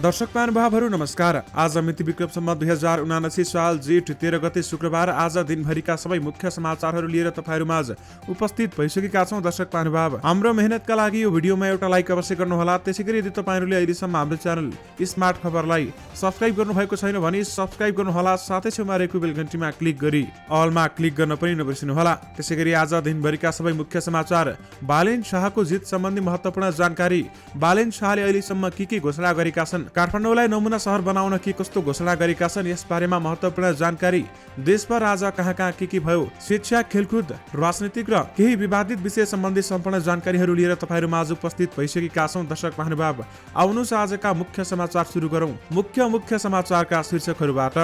दर्शक महानुभावहरू नमस्कार। आज मिति विक्रम सम्वत 2079 साल जेठ 13 गते शुक्रबार आज दिनभरिका सबै मुख्य समाचारहरू लिएर तपाईहरु माझ उपस्थित भइसकेका छौं। दर्शक महानुभाव, हाम्रो मेहनतका लागि यो भिडियोमा एउटा लाइक अवश्य गर्नुहोला। त्यसैगरी यदि तपाईहरुले अहिलेसम्म हाम्रो च्यानल स्मार्ट खबरलाई सब्स्क्राइब गर्नुभएको छैन भने सब्स्क्राइब गर्नुहोला। साथै छेउमा रहेको बेल घण्टीमा क्लिक गरी अलमा क्लिक गर्न पनि नबिर्सनुहोला। त्यसैगरी आज दिनभरिका सबै मुख्य समाचार, बालेन शाहको जित सम्बन्धी महत्त्वपूर्ण जानकारी, बालेन शाहले अहिलेसम्म के घोषणा गरेका छन्, काठमाडौँलाई नमुना शहर बनाउन के कस्तो घोषणा गरेका छन्, यस बारेमा महत्त्वपूर्ण जानकारी, देशभर आज कहाँ के भयो, शिक्षा, खेलकुद, राजनीतिक र केही विवादित विषय सम्बन्धी सम्पूर्ण जानकारीहरू लिएर तपाईहरु माझ उपस्थित भइसकेका छौं। दर्शक महानुभाव, आउनुहोस् आजका मुख्य समाचार सुरु गरौं। मुख्य समाचारका शीर्षकहरूबाट।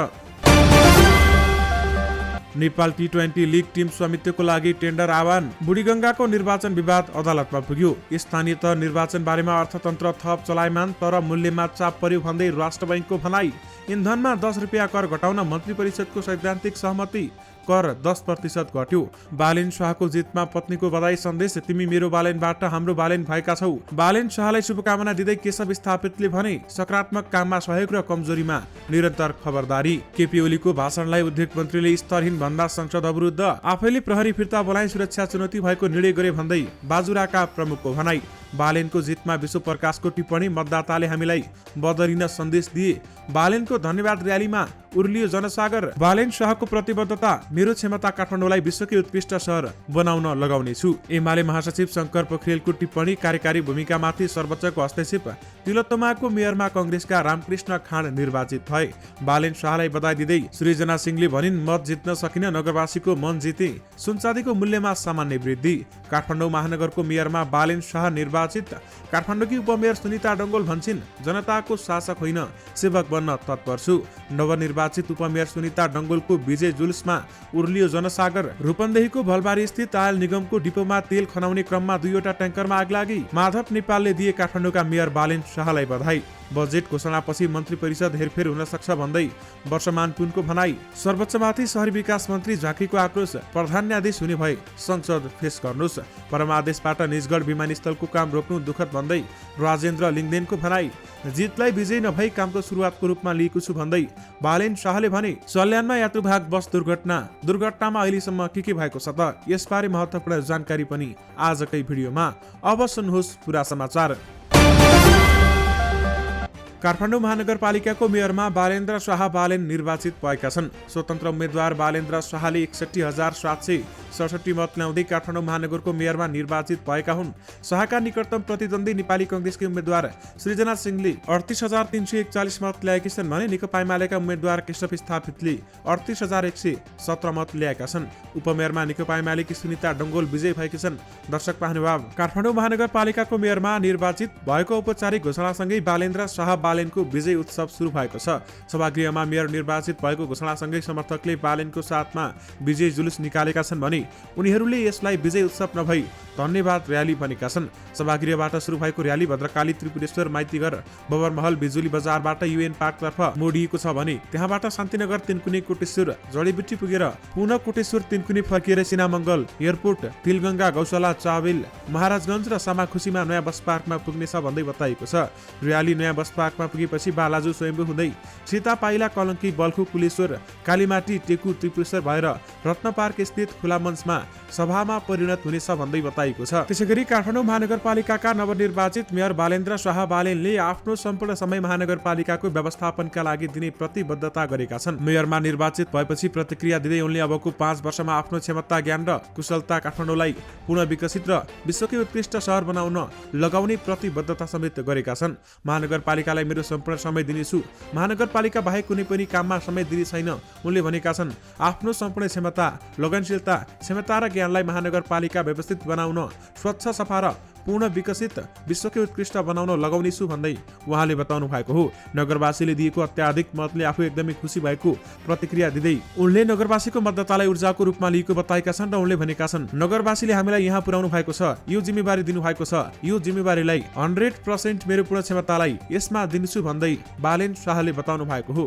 नेपाल टी20 लीग टिम स्वामित्वको लागि टेन्डर आह्वान, बुढीगंगाको निर्वाचन विवाद अदालतमा पुग्यो। स्थानीय तह निर्वाचन बारेमा अर्थतन्त्र थप चलायमान तर मूल्यमा चाप पर्यो भन्दै राष्ट्र बैंकको भनाई। इन्धनमा 10 रुपियाँ कर घटाउन मन्त्री परिषदको सैद्धान्तिक सहमति, कर 10% घट्यो। बालेन शाहको जितमा पत्नीको बधाई सन्देश, तिमी मेरो बालेनबाट हाम्रो बालेन भएका छौ। बालेन शाहलाई शुभकामना दिँदै केशव स्थापितले भने सकारात्मक काममा सहयोग र कमजोरीमा निरन्तर खबरदारी। केपी ओलीको भाषणलाई उद्योग मन्त्रीले स्तरहीन भन्दा संसद अवरुद्ध, आफैले प्रहरी फिर्ता बोलाइ सुरक्षा चुनौती भएको निर्णय गरे भन्दै बाजुराका प्रमुखको भनाई। बालेनको जितमा विश्व प्रकाशको टिप्पणी, मतदाताले हामीलाई बदलिन सन्देश दिए। बालेनको धन्यवाद र्यालीमा उर्लियो जनसागर। बालेन शाहको प्रतिबद्धता, मेरो क्षमता काठमाडौँलाई विश्वकै उत्कृष्ट शहर बनाउन लगाउने छु। एमाले महासचिव शंकर पोखरेलको टिप्पणी, कार्यकारी भूमिकामाथि सर्वोच्चको हस्तक्षेप। तिलोत्तमाको मेयरमा कंग्रेसका रामकृष्ण खाँड निर्वाचित भए। बालेन शाहलाई बधाई दिँदै सृजना सिंहले भनिन्, मत जित्न सकिन, नगरवासीको मन जिते। सुनचाँदीको मूल्यमा सामान्य वृद्धि। काठमाडौँ महानगरको मेयरमा बालेन शाह निर्वाचित। काठमाडौँकी उपमेयर सुनिता डंगोल भन्छिन्, जनताको शासक होइन, सेवक बन्न तत्पर छु। नवनिर्वाचित उपमेयर सुनिता डंगोलको विजय जुलुसमा उर्लियो जनसागर। रूपन्देहीको भलबारी स्थित आयल निगमको डिपोमा तेल खनाउने क्रममा 2वटा ट्याङ्करमा आग लागि। माधव नेपालले दिए काठमाडौँका मेयर बालेन शाहलाई बधाई। बजेट घोषणापछि मन्त्री परिषद हेरफेर हुन सक्छ भन्दै वर्षमान पुनको भनाई। सर्वोच्चमाथि शहरी विकास मन्त्री झाँक्रीको आक्रोश, प्रधानाधीश हुने भए संसद फेस गर्नुस्। परमादेशबाट निजगढ विमानस्थलको काम रोक्नु दुःखद भन्दै राजेन्द्र लिङदेनको भनाई। जितलाई विजय नभई कामको सुरुवातको रूपमा लिएको छु भन्दै बालेन शाहले भने। सल्यानमा यात्रुवाहक बस दुर्घटनामा अहिलेसम्म के भएको छ त, यसबारे महत्त्वपूर्ण जानकारी पनि आजकै भिडियोमा। अब सुन्नुहोस् पुरा समाचार। काठमाडौँ महानगरपालिकाको मेयरमा बालेन्द्र शाह बालेन निर्वाचित भएका छन्। स्वतन्त्र उम्मेद्वार बालेन्द्र शाहले 61,767 मत ल्याउँदै काठमाडौँ महानगरको मेयरमा निर्वाचित भएका हुन्। शाहका निकटतम प्रतिद्वन्दी नेपाली कंग्रेसकी उम्मेद्वार सृजना सिंहले 38,341 मत ल्याएकी छन् भने नेकपा एमालेका उम्मेद्वार केशव स्थापितले 38,117 मत ल्याएका छन्। उपमेयरमा नेकपा एमालेकी सुनिता डंगोल विजयी भएकी छन्। दर्शक महानुभाव, काठमाडौँ महानगरपालिकाको मेयरमा निर्वाचित भएको औपचारिक घोषणासँगै बालेन्द्र शाह बालेनको विजय उत्सव सुरु भएको छ। सभागृहमा मेयर निर्वाचित भएको घोषणासँगै समर्थकले बालेनको साथमा विजय जुलुस निकालेका छन् भने उनीहरूले यसलाई विजय उत्सव नभई धन्यवाद र्याली भनेका छन्। सभागृहबाट सुरु भएको र्याली भद्रकाली, त्रिपुरेश्वर, माइतीघर, बबरमहल, बिजुली बजारबाट युएन पार्कतर्फ मोडिएको छ भने त्यहाँबाट शान्तिनगर, तिनकुने, कोटेश्वर, जडीबुटी पुगेर पुनः कोटेश्वर, तिनकुने फर्किएर सिनामंगल, एयरपोर्ट, तिलगंगा, गौशाला, चाबेल, महाराजगञ्ज र सामाखुसीमा नयाँ बस पार्कमा पुग्नेछ भन्दै बताइएको छ। र्याली नयाँ बस पार्कमा पुगेपछि बालाजु स्वयम्भू हुँदै सीता पाइला, कलंकी, बल्खु, कुलेश्वर, कालीमाटी, टेकु, त्रिपुरेश्वर भएर रत्न पार्क स्थित खुला मञ्चमा सभामा परिणत हुनेछ भन्दै बताइएको छ। त्यसैगरी काठमाडौँ महानगरपालिकाका नवनिर्वाचित मेयर बालेन्द्र शाह बालेनले आफ्नो सम्पूर्ण समय महानगरपालिकाको व्यवस्थापनका लागि दिने प्रतिबद्धता गरेका छन्। मेयरमा निर्वाचित भएपछि प्रतिक्रिया दिँदै उनले अबको 5 वर्षमा आफ्नो क्षमता, ज्ञान र कुशलता काठमाडौँलाई पुनः विकसित र विश्वकै उत्कृष्ट शहर बनाउन लगाउने प्रतिबद्धता समेत गरेका छन्। महानगरपालिकालाई मेरो सम्पूर्ण समय दिनेछु, महानगरपालिका बाहेक कुनै पनि काममा समय दिने छैन उनले भनेका छन्। आफ्नो सम्पूर्ण क्षमता, लगनशीलता, क्षमता र ज्ञानलाई महानगरपालिका व्यवस्थित बनाउन, स्वच्छ, सफा र पूर्ण विकसित विश्वकै उत्कृष्ट बनाउन लगाउनेछु भन्दै उहाँले बताउनु भएको हो। नगरवासीले दिएको अत्याधिक मतले आफू एकदमै खुसी भएको प्रतिक्रिया दिँदै उनले नगरवासीको मतदातालाई ऊर्जाको रूपमा लिएको बताएका छन् र उनले भनेका छन्, नगरवासीले हामीलाई यहाँ पुर्याउनु भएको छ, यो जिम्मेवारी दिनु भएको छ, यो जिम्मेवारीलाई 100% मेरो पूर्ण क्षमतालाई यसमा दिन्छु भन्दै बालेन शाहले बताउनु भएको हो।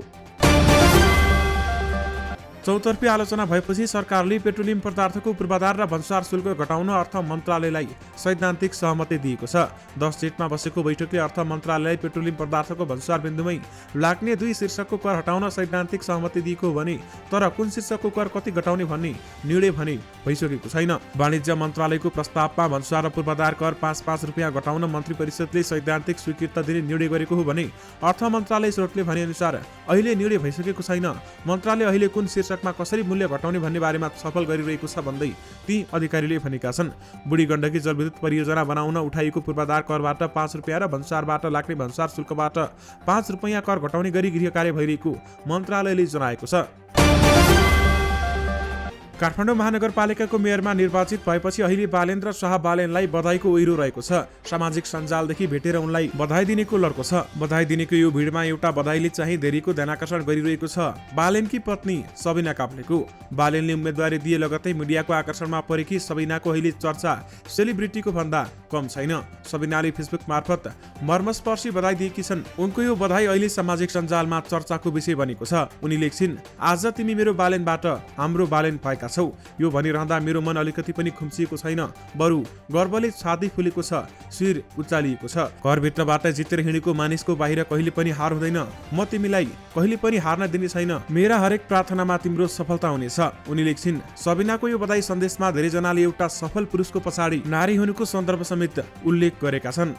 चौतर्फी आलोचना भएपछि सरकारले पेट्रोलियम पदार्थको पूर्वाधार र भन्सार शुल्क घटाउन अर्थ मन्त्रालयलाई सैद्धान्तिक सहमति दिएको छ। 10 जेठमा बसेको बैठकले अर्थ मन्त्रालयलाई पेट्रोलियम पदार्थको भन्सार बिन्दुमै लाग्ने 2 शीर्षकको कर हटाउन सैद्धान्तिक सहमति दिएको भने तर कुन शीर्षकको कर कति घटाउने भन्ने निर्णय भने भइसकेको छैन। वाणिज्य मन्त्रालयको प्रस्तावमा भन्सार र पूर्वाधार कर 5-5 रुपियाँ घटाउन मन्त्री परिषदले सैद्धान्तिक स्वीकृति दिने निर्णय गरेको हो भने अर्थ मन्त्रालय स्रोतले भने अनुसार अहिले निर्णय भइसकेको छैन। मन्त्रालय अहिले कुन शीर्षकमा कसरी मूल्य घटाउने भन्ने बारेमा छलफल गरिरहेको छ भन्दै ती अधिकारीले भनेका छन्। बुढी गण्डकी जलविद्युत परियोजना बनाउन उठाइएको पूर्वाधार करबाट 5 रुपियाँ र भन्सारबाट लाग्ने भन्सार शुल्कबाट 5 रुपियाँ कर घटाउने गरी गृह कार्य भइरहेको मन्त्रालयले जनाएको छ। काठमाडौँ महानगरपालिकाको मेयरमा निर्वाचित भएपछि अहिले बालेन्द्र शाह बालेनलाई बधाईको ओइरो रहेको छ। सामाजिक सञ्जालदेखि भेटेर उनलाई बधाई दिनेको लड्को छ। बधाई दिनेको यो भिडमा एउटा बधाईले चाहिँ धेरैको ध्यानाकर्षण गरिरहेको छ। बालेनकी पत्नी सबिना काफ्लेको। बालेनले उम्मेदवारी दिए लगतै मिडियाको आकर्षणमा परेकी सबिनाको अहिले चर्चा सेलिब्रिटीको भन्दा कम छैन। सबिनाले फेसबुक मार्फत मर्मस्पर्शी बधाई दिएकी छन्। उनको यो बधाई अहिले सामाजिक सञ्जालमा चर्चाको विषय बनेको छ। उनी लेख्छिन्, आज तिमी मेरो बालेनबाट हाम्रो बालेन भएका छौ। यो भनिरहँदा मेरो मन अलिकति पनि खुम्चिएको छैन, बरु गर्वले छाती फुलेको छ, शिर उचालिएको छ। घरभित्रबाट जितेर हिँडेको मानिसको बाहिर कहिले पनि हार हुँदैन। म तिमीलाई कहिले पनि हार्न दिने छैन। मेरा हरेक प्रार्थनामा तिम्रो सफलता हुनेछ। उनी लेख्छिन्, सबिनाको यो बधाई सन्देशमा धेरैजनाले एउटा सफल पुरुषको पछाडि नारी हुनुको सन्दर्भ समेत उल्लेख गरेका छन्।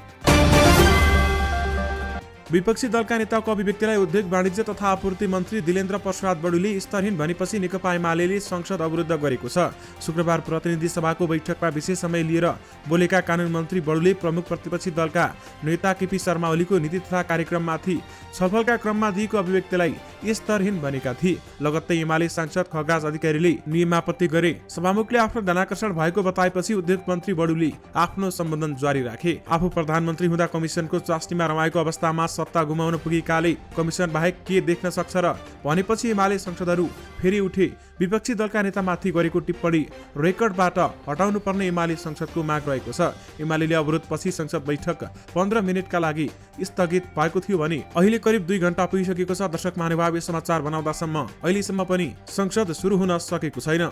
विपक्षी दलका नेताको अभिव्यक्तिलाई उद्योग वाणिज्य तथा आपूर्ति मन्त्री दिलेन्द्र प्रसाद बडुले स्तरहीन भनेपछि नेकपा एमाले संसद अवरुद्ध गरेको छ। शुक्रबार प्रतिनिधि सभाको बैठकमा विशेष समय लिएर बोलेका कानून मन्त्री बडुले प्रमुख प्रतिपक्षी दलका नेता केपी शर्मा ओलीको नीति तथा कार्यक्रममाथि छलफलका क्रममा दिएको अभिव्यक्तिलाई स्तरहीन भनेका थिए। लगत्तै एमाले सांसद खगराज अधिकारीले नियमापत्ति गरे। सभामुखले आफ्नो ध्यानाकर्षण भएको बताएपछि उद्योग मन्त्री बडुले आफ्नो सम्बोधन जारी राखे। आफू प्रधानमन्त्री हुँदा कमिसनको चास्नीमा रमाएको अवस्थामा सत्ता गुमाउन पुगेकाले कमिसन बाहेक के देख्न सक्छ र भनेपछि एमाले सांसदहरू फेरि उठे। विपक्षी दलका नेतामाथि गरेको टिप्पणी रेकर्डबाट हटाउनु पर्ने एमाले संसदको माग रहेको छ। एमाले अवरोधपछि संसद बैठक 15 मिनटका लागि स्थगित भएको थियो भने अहिले करिब 2 घण्टा पुगिसकेको छ। दर्शक महानुभाव, यो समाचार बनाउँदासम्म अहिलेसम्म पनि संसद सुरु हुन सकेको छैन।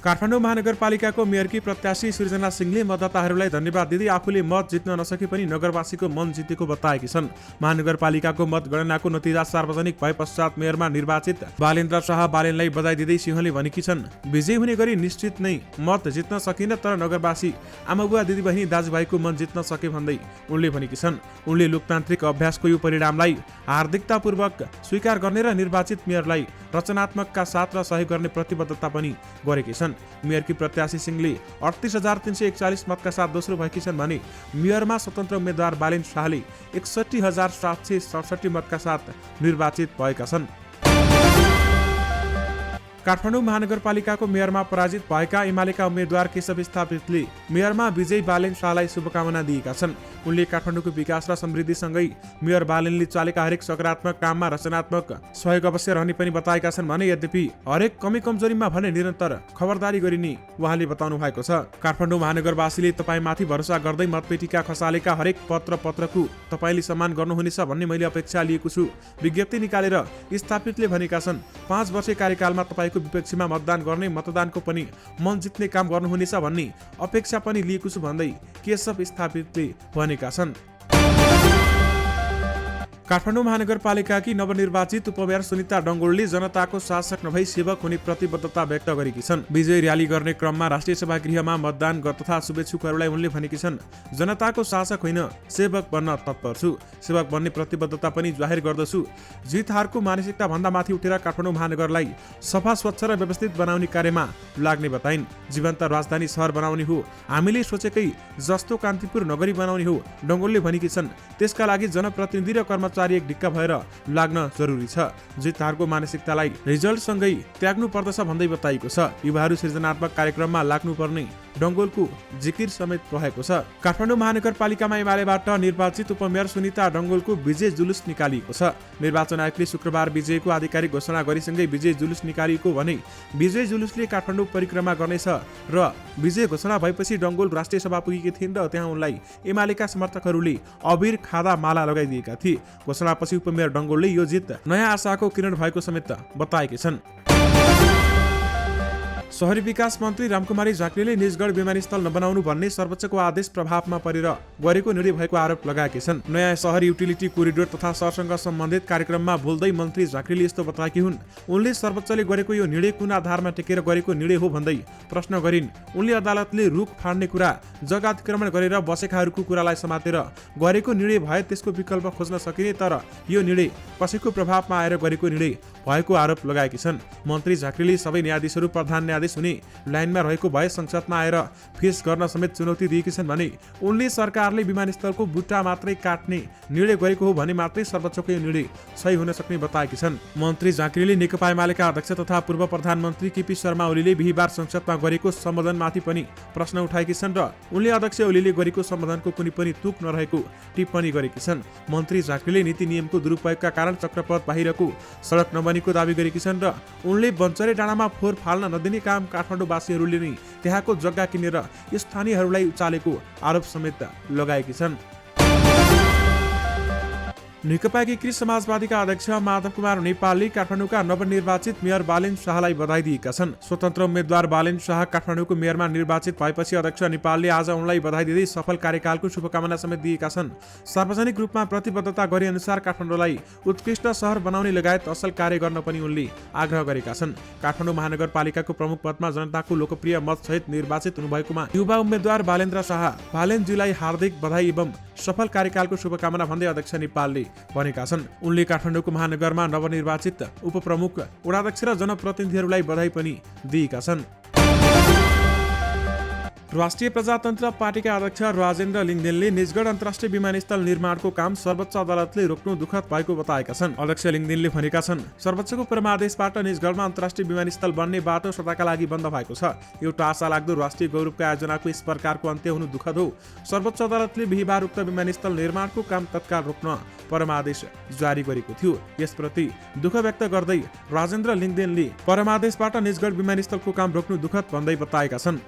काठमाडौँ महानगरपालिकाको मेयरकी प्रत्याशी सृजना सिंहले मतदाताहरूलाई धन्यवाद दिँदै आफूले मत जित्न नसके पनि नगरवासीको मन जितेको बताएकी छन्। महानगरपालिकाको मतगणनाको नतिजा सार्वजनिक भए पश्चात मेयरमा निर्वाचित बालेन्द्र शाह बालेनलाई बधाई दिँदै सिंहले भनेकी छन्, विजयी हुने गरी निश्चित नै मत जित्न सकिन, तर नगरवासी आमाबुवा दिदीबहिनी दाजुभाइको मन जित्न सके भन्दै उनले भनेकी छन्। उनले लोकतान्त्रिक अभ्यासको यो परिणामलाई हार्दिकतापूर्वक स्वीकार गर्ने र निर्वाचित मेयरलाई रचनात्मकका साथ र सहयोग गर्ने प्रतिबद्धता पनि गरेकी छन्। मेयरकी प्रत्याशी सिंहले 38,341 मतका साथ दोस्रो भएकी छन् भने मेयरमा स्वतन्त्र उम्मेद्वार बालेन शाहले 61,767 मतका साथ निर्वाचित भएका छन्। काठमाडौँ महानगरपालिकाको मेयरमा पराजित भएका एमालेका उम्मेद्वार केशव स्थापितले मेयरमा विजयी बालेन शाहलाई शुभकामना दिएका छन्। उनले काठमाडौँको विकास र समृद्धिसँगै मेयर बालेनले चालेका हरेक सकारात्मक काममा रचनात्मक सहयोग अवश्य रहने पनि बताएका छन् भने यद्यपि हरेक कमी कमजोरीमा भने निरन्तर खबरदारी गरिने उहाँले बताउनु भएको छ। काठमाडौँ महानगरवासीले तपाईँमाथि भरोसा गर्दै मतपेटिका खसालेका हरेक पत्रको तपाईँले सम्मान गर्नुहुनेछ भन्ने मैले अपेक्षा लिएको छु। विज्ञप्ति निकालेर स्थापितले भनेका छन्, 5 वर्ष कार्यकालमा तपाईँको विपक्षीमा मतदान गर्ने, मतदानको पनि मन जित्ने काम गर्नुहुनेछ भन्ने अपेक्षा पनि लिएको छु भन्दै केशव स्थापितले भनेका छन्। काठमाडौँ महानगरपालिकाकी नवनिर्वाचित उपमेयर सुनिता डङ्गोलले जनताको शासक नभई सेवक हुने प्रतिबद्धता व्यक्त गरेकी छन्। विजय र्याली गर्ने क्रममा राष्ट्रिय सभा गृहमा मतदान तथा शुभेच्छुकहरूलाई उनले भनेकी छन्, जनताको शासक होइन, सेवक बन्न तत्पर छु। सेवक बन्ने प्रतिबद्धता पनि जाहेर गर्दछु। जित हारको मानसिकता भन्दा माथि उठेर काठमाडौँ महानगरलाई सफा, स्वच्छ र व्यवस्थित बनाउने कार्यमा लाग्ने बताइन्। जीवन्त राजधानी सहर बनाउने हो, हामीले सोचेकै जस्तो कान्तिपुर नगरी बनाउने हो डङ्गोलले भनेकी छन्। त्यसका लागि जनप्रतिनिधि र कर्मचारी एक ढिक्का भएर लाग्न जरुरी छ। जित हारको मानसिकतालाई रिजल्टसँगै त्याग्नु पर्दछ भन्दै बताइएको छ। युवाहरू सृजनात्मक कार्यक्रममा लाग्नुपर्ने डङ्गोलको जिकिर समेत रहेको छ। काठमाडौँ महानगरपालिकामा एमालेबाट निर्वाचित उपमेयर सुनिता डङ्गोलको विजय जुलुस निकालिएको छ। निर्वाचन आयोगले शुक्रबार विजयको आधिकारिक घोषणा गरेसँगै विजय जुलुस निकालिएको भने विजय जुलुसले काठमाडौँ परिक्रमा गर्नेछ र विजय घोषणा भएपछि डङ्गोल राष्ट्रिय सभा पुगेकी थिइन् र त्यहाँ उनलाई एमालेका समर्थकहरूले अबिर खादा माला लगाइदिएका थिए। घोषणापछि उपमेयर डङ्गोलले यो जित नयाँ आशाको किरण भएको समेत बताएकी छन्। शहरी विकास मन्त्री रामकुमारी झाँक्रीले निजगढ विमानस्थल नबनाउनु भन्ने सर्वोच्चको आदेश प्रभावमा परेर गरेको निर्णय भएको आरोप लगाएकी छन्। नयाँ सहर युटिलिटी कोरिडोर तथा सहरसँग सम्बन्धित कार्यक्रममा बोल्दै मन्त्री झाँक्रीले यस्तो बताएकी हुन्। उनले सर्वोच्चले गरेको यो निर्णय कुन आधारमा टेकेर गरेको निर्णय हो भन्दै प्रश्न गरिन्। उनले अदालतले रुख फाड्ने कुरा, जग्गा अतिक्रमण गरेर बसेकाहरूको कुरालाई समातेर गरेको निर्णय भए त्यसको विकल्प खोज्न सकिने, तर यो निर्णय कसैको प्रभावमा आएर गरेको निर्णय भएको आरोप लगाएकी छन्। मन्त्री झाँक्रीले सबै न्यायाधीशहरू प्रधान न्यायाधीश हुने लाइनमा रहेको भए संसदमा आएर फेस गर्न समेत चुनौती दिएकी छन् भने उनले सरकारले विमानस्थलको बुट्टा मात्रै काट्ने निर्णय गरेको हो भने मात्रै सर्वोच्चको यो निर्णय सही हुन सक्ने बताएकी छन्। मन्त्री झाँक्रीले नेकपा एमालेका अध्यक्ष तथा पूर्व प्रधानमन्त्री केपी शर्मा ओलीले बिहीबार संसदमा गरेको सम्बोधनमाथि पनि प्रश्न उठाएकी छन् र उनले अध्यक्ष ओलीले गरेको सम्बोधनको कुनै पनि तुक नरहेको टिप्पणी गरेकी छन्। मन्त्री झाँक्रीले नीति नियमको दुरुपयोगका कारण चक्रपथ बाहिरको सडक नबनेको दावी गरेकी छन् र उनले बन्चरे डाँडामा फोहोर फाल्न नदिने काम काठमाडौँवासीहरूले नै त्यहाँको जग्गा किनेर स्थानीयहरूलाई उचालेको आरोप समेत लगाएकी छन्। नेकपा एकीकृत समाजवादीका अध्यक्ष माधव कुमार नेपालले काठमाडौँका नवनिर्वाचित मेयर बालेन शाहलाई बधाई दिएका छन्। स्वतन्त्र उम्मेद्वार बालेन शाह काठमाडौँको मेयरमा निर्वाचित भएपछि अध्यक्ष नेपालले आज उनलाई बधाई दिँदै सफल कार्यकालको शुभकामना समेत दिएका छन्। सार्वजनिक रूपमा प्रतिबद्धता गरे अनुसार काठमाडौँलाई उत्कृष्ट शहर बनाउने लगायत असल कार्य गर्न पनि उनले आग्रह गरेका छन्। काठमाडौँ महानगरपालिकाको प्रमुख पदमा जनताको लोकप्रिय मतसहित निर्वाचित हुनुभएकोमा युवा उम्मेद्वार बालेन्द्र शाह बालेनजीलाई हार्दिक बधाई एवं सफल कार्यकालको शुभकामना भन्दै अध्यक्ष नेपालले भनेका छन्। उनले काठमाडौँको महानगरमा नवनिर्वाचित उपप्रमुख, वडाध्यक्ष र जनप्रतिनिधिहरूलाई बधाई पनि दिएका छन्। राष्ट्रिय प्रजातन्त्र पार्टीका अध्यक्ष राजेन्द्र लिङ्गदेनले निजगढ अन्तर्राष्ट्रिय विमानस्थल निर्माणको काम सर्वोच्च अदालतले रोक्नु दुःखद भएको बताएका छन्। अध्यक्ष लिङ्गदेनले भनेका छन्, सर्वोच्चको परमादेशबाट निजगढमा अन्तर्राष्ट्रिय विमानस्थल बन्ने बाटो सदाका लागि बन्द भएको छ। एउटा आशा लाग्दो राष्ट्रिय गौरवको आयोजनाको यस प्रकारको अन्त्य हुनु दुःखद हो। सर्वोच्च अदालतले बिहीबार उक्त विमानस्थल निर्माणको काम तत्काल रोक्न परमादेश जारी गरेको थियो। यसप्रति दुःख व्यक्त गर्दै राजेन्द्र लिङ्गदेनले परमादेशबाट निजगढ विमानस्थलको काम रोक्नु दुःखद भन्दै बताएका छन्।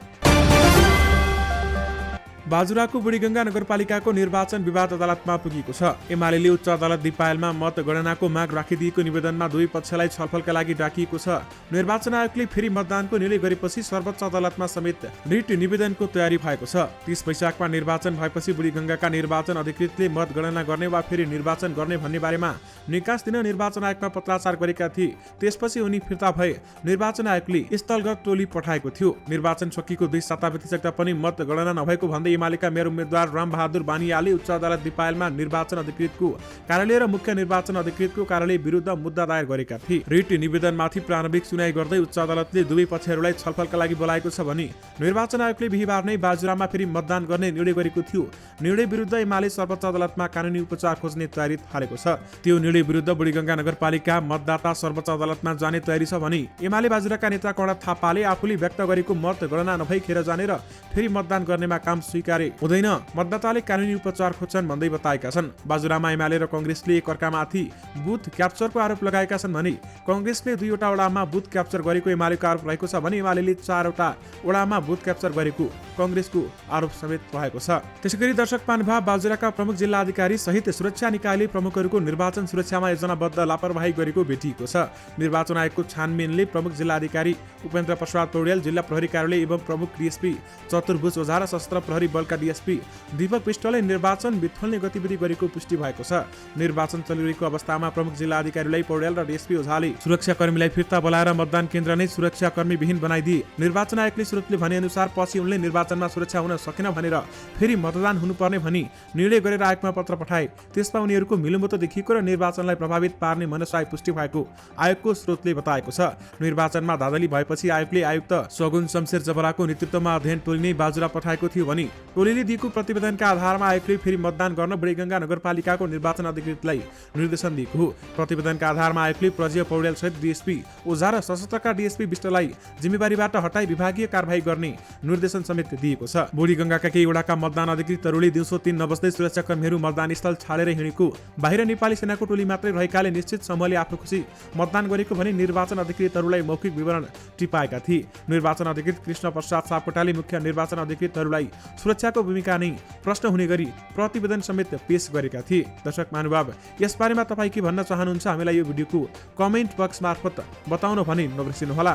बाजुराको बुढीगङ्गा नगरपालिकाको निर्वाचन विवाद अदालतमा पुगेको छ। एमाले उच्च अदालत दिपायलमा मतगणनाको माग राखिदिएको निवेदनमा दुवै पक्षलाई छलफलका लागि डाकिएको छ। निर्वाचन आयोगले फेरि मतदानको निर्णय गरेपछि सर्वोच्च अदालतमा समेत रिट निवेदनको तयारी भएको छ। 30 वैशाखमा निर्वाचन भएपछि बुढीगङ्गाका निर्वाचन अधिकृतले मतगणना गर्ने वा फेरि निर्वाचन गर्ने भन्ने बारेमा निकास दिन निर्वाचन आयोगमा पत्राचार गरेका थिए। त्यसपछि उनी फिर्ता भए निर्वाचन आयोगले स्थलगत टोली पठाएको थियो। निर्वाचन सकिएको 2 साता बितिसक्दा पनि मतगणना नभएको भन्दै एमालेका मेयर उम्मेद्वार रामबहादुर बानियाले उच्च अदालत दिपायलमा निर्वाचन अधिकृतको कार्यालय र मुख्य निर्वाचन अधिकृतको कार्यालय विरुद्ध मुद्दा दायर गरेका थिए। रिट निवेदनमाथि प्रारम्भिक सुनाई गर्दै उच्च अदालतले दुवै पक्षहरूलाई छलफलका लागि बोलाएको छ भने निर्वाचन आयोगले बिहीबार नै बाजुरामा फेरि मतदान गर्ने निर्णय गरेको थियो। निर्णय विरुद्ध एमाले सर्वोच्च अदालतमा कानुनी उपचार खोज्ने तयारी थालेको छ। त्यो निर्णय विरुद्ध बुढीगङ्गा नगरपालिका मतदाता सर्वोच्च अदालतमा जाने तयारी छ भने एमाले बाजुराका नेता कर्ण थापाले आफूले व्यक्त गरेको मत गणना नभई खेर जाने र फेरि मतदान गर्नेमा काम स्वीकारे हुँदैन, मतदाताले कानुनी उपचार खोज्छन् भन्दै बताएका छन्। बाजुरामा एमाले र कांग्रेसले एकअर्कामाथि बुथ क्याप्चरको आरोप लगाएका छन् भने कांग्रेसले 2वटा वडामा बुथ क्याप्चर गरेको एमालेको आरोप रहेको छ भने एमालेले 4वटा वडामा बुथ क्याप्चर गरेको कांग्रेसको आरोप समेत भएको छ। त्यसैगरी दर्शक महानुभाव, बाजुराका प्रमुख जिल्ला अधिकारी सहित सुरक्षा निकायले प्रमुखहरूको निर्वाचन सुरक्षामा योजनाबद्ध लापरवाही गरेको भेटिएको छ। निर्वाचन आयोगको छानबिनले प्रमुख जिल्ला अधिकारी उपेन्द्र प्रसाद पौडेल, जिल्ला प्रहरी कार्यालय एवं प्रमुख डीएसपी चतुर्भुज ओझा र सशस्त्र प्रहरी बलका डीएसपी दीपक विष्टले निर्वाचन विथोल्ने गतिविधि गरेको पुष्टि भएको छ। निर्वाचन चलिरहेको अवस्थामा प्रमुख जिल्ला अधिकारीलाई पौडेल र डीएसपी ओझाले सुरक्षाकर्मीलाई फिर्ता बोलाएर मतदान केन्द्र नै सुरक्षाकर्मी विहीन बनाइदिए। निर्वाचन आयोगले स्रोतले भने अनुसार पछि उनले निर्वाचनमा सुरक्षा हुन सकेन भनेर फेरि मतदान हुनुपर्ने भनी निर्णय गरेर आयोगमा पत्र पठाए। त्यसमा उनीहरूको मिलुमतो देखिएको र निर्वाचनलाई प्रभावित पार्ने मनसाय पुष्टि भएको आयोगको स्रोतले बताएको छ। निर्वाचनमा धाँधली भएपछि आयोगले आयुक्त सगुन शमशेर जबराको नेतृत्वमा अध्ययन टोली नै बाजुरा पठाएको थियो भने टोलीले दिएको प्रतिवेदनका आधारमा आयोगले फेरि मतदान गर्न बुढीगङ्गा नगरपालिकाको निर्वाचन अधिकृतलाई निर्देशन दिएको हो। प्रतिवेदनका आधारमा आयोगले प्रज्य पौडेल सहित डीएसपी ओझा र सशस्त्रका डीएसपी विष्टलाई जिम्मेवारीबाट हटाई विभागीय कारबाही गर्ने निर्देशन समेत दिएको छ। बुढीगङ्गाका केही वडाका मतदान अधिकृतहरूले दिउँसो 3 नबज्दै सुरक्षाकर्मीहरू मतदान स्थल छाडेर हिँडेको, बाहिर नेपाली सेनाको टोली मात्रै रहेकाले निश्चित समूहले आफ्नो खुसी मतदान गरेको भने निर्वाचन अधिकृतहरूलाई मौखिक विवरण टिपाएका थिए। निर्वाचन अधिकृत कृष्ण प्रसाद सापकोटाले मुख्य निर्वाचन अधिकृतहरूलाई सुरक्षा समीक्षाको भूमिका नै प्रश्न हुने गरी प्रतिवेदन समेत पेश गरेका थिए। दर्शक महानुभाव, यसबारेमा तपाईँ के भन्न चाहनुहुन्छ हामीलाई यो भिडियोको कमेन्ट बक्स मार्फत बताउन भनी नबिर्सिनुहोला।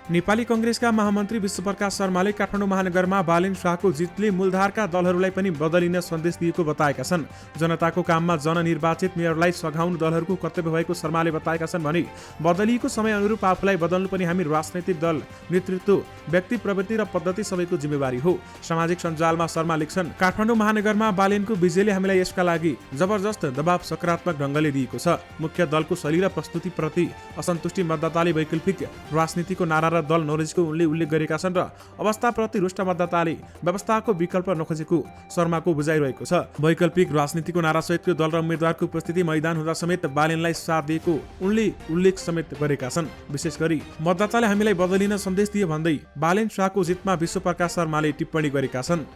नेपाली कंग्रेसका महामन्त्री विश्वप्रकाश शर्माले काठमाडौँ महानगरमा बालेन शाहको जितले मूलधारका दलहरूलाई पनि बदलिन सन्देश दिएको बताएका छन्। जनताको काममा जननिर्वाचित मेयरलाई सघाउनु दलहरूको कर्तव्य भएको शर्माले बताएका छन् भने बदलिएको समय अनुरूप आफूलाई बदल्नु पनि हामी राजनैतिक दल नेतृत्व व्यक्ति प्रवृत्ति र पद्धति सबैको जिम्मेवारी हो। सामाजिक सञ्जालमा शर्मा लेख्छन्, काठमाडौँ महानगरमा बालेनको विजयले हामीलाई यसका लागि जबरजस्त दबाव सकारात्मक ढङ्गले दिएको छ। मुख्य दलको शैली र प्रस्तुतिप्रति असन्तुष्टि मतदाताले वैकल्पिक राजनीतिको नारा र दल नरोजेको उनले उल्लेख गरेका छन् र अवस्थाप्रति रुष्ट मतदाताले व्यवस्थाको विकल्प नखोजेको शर्माको बुझाइरहेको छ। वैकल्पिक राजनीतिको नारासहितको दल र उम्मेद्वारको उपस्थिति मैदान हुँदा समेत बालेनलाई साथ दिएको उनले उल्लेख समेत गरेका छन्। विशेष गरी मतदाताले हामीलाई बदलिन सन्देश दिए भन्दै बालेन शाहको जितमा विश्वप्रकाश शर्माले टिप्पणी गरेका छन्।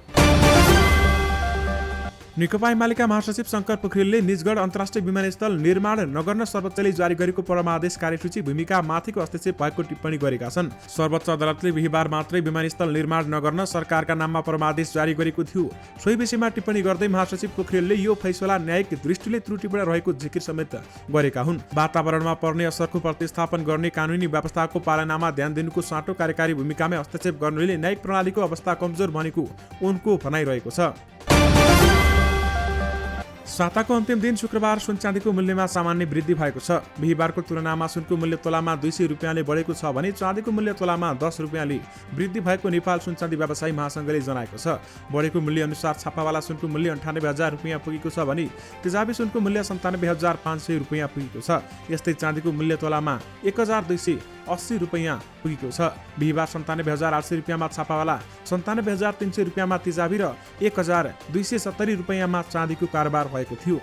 नेकपा एमालेका महासचिव शङ्कर पोखरेलले निजगढ अन्तर्राष्ट्रिय विमानस्थल निर्माण नगर्न सर्वोच्चले जारी गरेको परमादेश कार्यसूची भूमिका माथिको हस्तक्षेप भएको टिप्पणी गरेका छन्। सर्वोच्च अदालतले बिहीबार मात्रै विमानस्थल निर्माण नगर्न सरकारका नाममा परमादेश जारी गरेको थियो। सोही विषयमा टिप्पणी गर्दै महासचिव पोखरेलले यो फैसला न्यायिक दृष्टिले त्रुटिपूर्ण रहेको जिकिर समेत गरेका हुन्। वातावरणमा पर्ने असरको प्रतिस्थापन गर्ने कानुनी व्यवस्थाको पालनामा ध्यान दिनुको साटो कार्यकारी भूमिकामा हस्तक्षेप गर्नुले न्यायिक प्रणालीको अवस्था कमजोर बनेको उनको भनाइरहेको छ। साताको अन्तिम दिन शुक्रबार सुन चाँदीको मूल्यमा सामान्य वृद्धि भएको छ। बिहीबारको तुलनामा सुनको मूल्य तोलामा 200 रुपियाँले बढेको छ भने चाँदीको मूल्य तोलामा 10 रुपियाँले वृद्धि भएको नेपाल सुन चाँदी व्यवसायी महासङ्घले जनाएको छ। बढेको मूल्य अनुसार छापावाला सुनको मूल्य 98,000 रुपियाँ पुगेको छ भने तेजाबी सुनको मूल्य 97,500 रुपियाँ पुगेको छ। यस्तै चाँदीको मूल्य तोलामा 1,280 रुपियाँ पुगेको छ। बिहीबार 97,800 रुपियाँमा छापावाला, 97,300 रुपियाँमा तेजाबी र 1,270 रुपियाँमा चाँदीको कारोबार भएको थियो।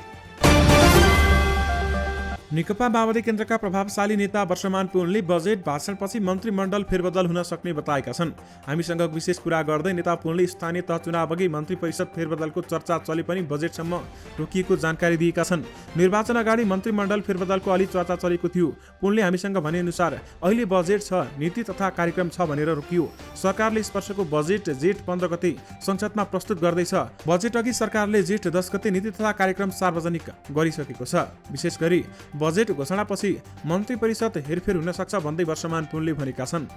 नेकपा माओवादी केन्द्रका प्रभावशाली नेता वर्षमान पुनले बजेट भाषणपछि मन्त्रीमण्डल फेरबदल हुन सक्ने बताएका छन्। हामीसँग विशेष कुरा गर्दै नेता पुनले स्थानीय तह चुनाव अघि मन्त्री परिषद फेरबदलको चर्चा चले पनि बजेटसम्म रोकिएको जानकारी दिएका छन्। निर्वाचन अगाडि मन्त्रीमण्डल फेरबदलको अलि चर्चा चलेको थियो। पुनले हामीसँग भनेअनुसार अहिले बजेट छ, नीति तथा कार्यक्रम छ भनेर रोकियो। सरकारले स्पर्शको बजेट जेठ 15 गते संसदमा प्रस्तुत गर्दैछ। बजेट अघि सरकारले जेठ 10 गते नीति तथा कार्यक्रम सार्वजनिक गरिसकेको छ। विशेष गरी बजेट घोषणापछि मन्त्री परिषद हेरफेर हुन सक्छ भन्दै वर्षमान पुनले भनेका छन्।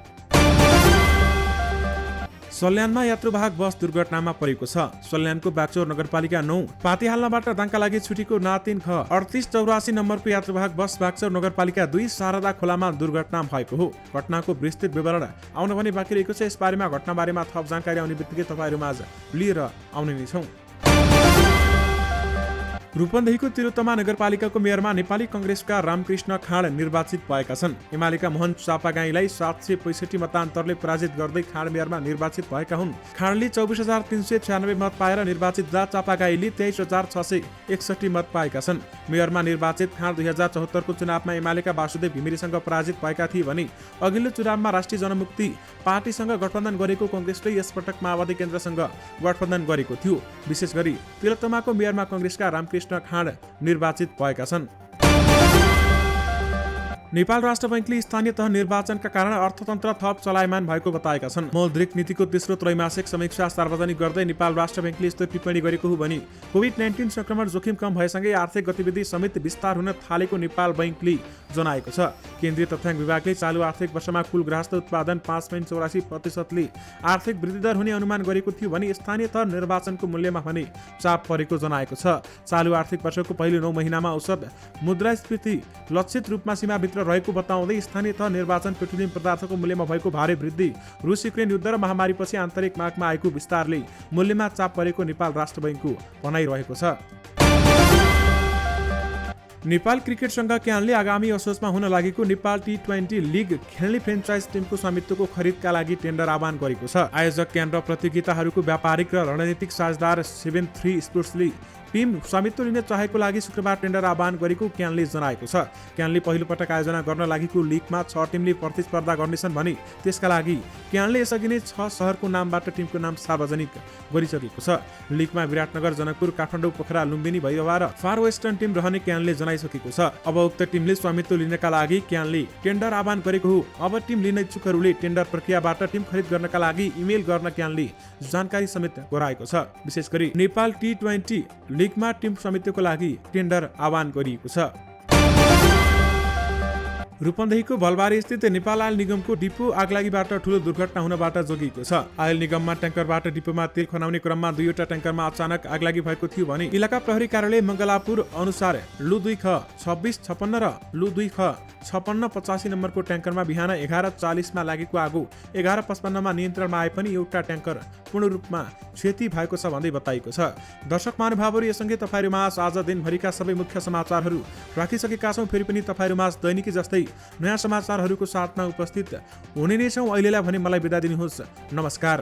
सल्यानमा यात्रुवाहक बस दुर्घटनामा परेको छ। सल्यानको बागचौर नगरपालिका 9 पातिहाल्नबाट दाङका लागि छुटेको ना 3 ख 3884 नम्बरको यात्रुवाहक बस बागचौर नगरपालिका 2 शारदा खोलामा दुर्घटना भएको हो। घटनाको विस्तृत विवरण आउन भने बाँकी रहेको छ। यसबारेमा घटनाबारेमा थप जानकारी आउने बित्तिकै तपाईँहरूमाझ लिएर आउने नै छौँ। रूपन्देहीको तिलोत्तमा नगरपालिकाको मेयरमा नेपाली कंग्रेसका रामकृष्ण खाँड निर्वाचित भएका छन्। एमालेका मोहन चापागाईलाई 765 मतान्तरले पराजित गर्दै खाँड मेयरमा निर्वाचित भएका हुन्। खाँडले 24,396 मत पाएर निर्वाचित हुँदा चापागाईले 23,661 मत पाएका छन्। मेयरमा निर्वाचित खाँड 2074 को चुनावमा एमालेका वासुदेव घिमिरेसँग पराजित भएका थिए भने अघिल्लो चुनावमा राष्ट्रिय जनमुक्ति पार्टीसँग गठबन्धन गरेको कंग्रेसले यसपटक माओवादी केन्द्रसँग गठबन्धन गरेको थियो। विशेष गरी तिलोत्तमाको मेयरमा कंग्रेसका रामकृष्ण खाँड निर्वाचित भएका छन्। नेपाल राष्ट्र बैंकले स्थानीय तह निर्वाचनका कारण अर्थतन्त्र थप चलायमान भएको बताएका छन्। मौद्रिक नीतिको तेस्रो त्रैमासिक समीक्षा सार्वजनिक गर्दै नेपाल राष्ट्र बैंकले यस्तो टिप्पणी गरेको हो भने कोभिड-19 संक्रमण जोखिम कम भएसँगै आर्थिक गतिविधि समेत विस्तार हुन थालेको नेपाल बैंकले जनाएको छ। केन्द्रीय तथ्याङ्क विभागले चालु आर्थिक वर्षमा कुल गृहस्थ उत्पादन 5.84%ले आर्थिक वृद्धि दर हुने अनुमान गरेको थियो भने स्थानीय तह निर्वाचनको मूल्यमा भने चाप परेको जनाएको छ। चालु आर्थिक वर्षको पहिलो 9 महिनामा औसत मुद्रास्फीति लक्षित रूपमा सीमाभित्र रहेको बताउँदै स्थानीय तह निर्वाचन पेट्रोलियम पदार्थको मूल्यमा भएको भारी वृद्धि, रुस युक्रेन युद्ध र महामारीपछि आन्तरिक मागमा आएको विस्तारले मूल्यमा चाप परेको नेपाल राष्ट्र बैंकको भनाइरहेको छ। नेपाल क्रिकेट संघ क्यानले आगामी असोजमा हुन लागेको नेपाल T20 लिग खेल्ने फ्रेन्चाइज टिमको स्वामित्वको खरिदका लागि टेन्डर आह्वान गरेको छ। आयोजक क्यान र प्रतियोगिताहरूको व्यापारिक र रणनीतिक साझेदार 73 स्पोर्ट्सले टिम स्वामित्व लिन चाहेको लागि शुक्रबार टेन्डर आह्वान गरेको क्यानले जनाएको छ। क्यानले पहिलो पटक आयोजना गर्न लागेको लिगमा 6 टिमले प्रतिस्पर्धा गर्नेछन् भने त्यसका लागि क्यानले यसअघि नै 6 शहरको नामबाट टिमको नाम सार्वजनिक गरिसकेको छ। लिगमा विराटनगर, जनकपुर, काठमाडौँ, पोखरा, लुम्बिनी, भैरवा र फार वेस्टर्न टिम रहने क्यानले जनाइसकेको छ। अब उक्त टिमले स्वामित्व लिनका लागि क्यानले टेन्डर आह्वान गरेको हो। अब टिम लिन इच्छुकहरूले टेन्डर प्रक्रियाबाट टिम खरिद गर्नका लागि इमेल गर्न क्यानले जानकारी समेत गराएको छ। विशेष गरी नेपाल T20 लिगमा टिम स्वामित्वको लागि टेन्डर आह्वान गरिएको छ। रूपन्देहीको भलबारी स्थित नेपाल आयल निगमको डिपो आगलागीबाट ठूलो दुर्घटना हुनबाट जोगिएको छ। आयल निगममा ट्याङ्करबाट डिपोमा तेल खनाउने क्रममा 2वटा ट्याङ्करमा अचानक आगलागी भएको थियो भने इलाका प्रहरी कार्यालय मङ्गलापुर अनुसार लु 2 ख 2656 र लु 2 ख 5685 नम्बरको ट्याङ्करमा बिहान 11:40 मा लागेको आगो 11:55 मा नियन्त्रणमा आए पनि एउटा ट्याङ्कर पूर्ण रूपमा क्षति भएको छ भन्दै बताइएको छ। दर्शक महानुभावहरू, यससँगै तपाईहरू माझ आज दिनभरिका सबै मुख्य समाचारहरू राखिसकेका छौँ। फेरि पनि तपाईहरू माझ दैनिकी जस्तै नयाँ समाचारहरूको साथमा उपस्थित हुने नै छौँ। अहिलेलाई भने मलाई बिदा दिनुहोस्। नमस्कार।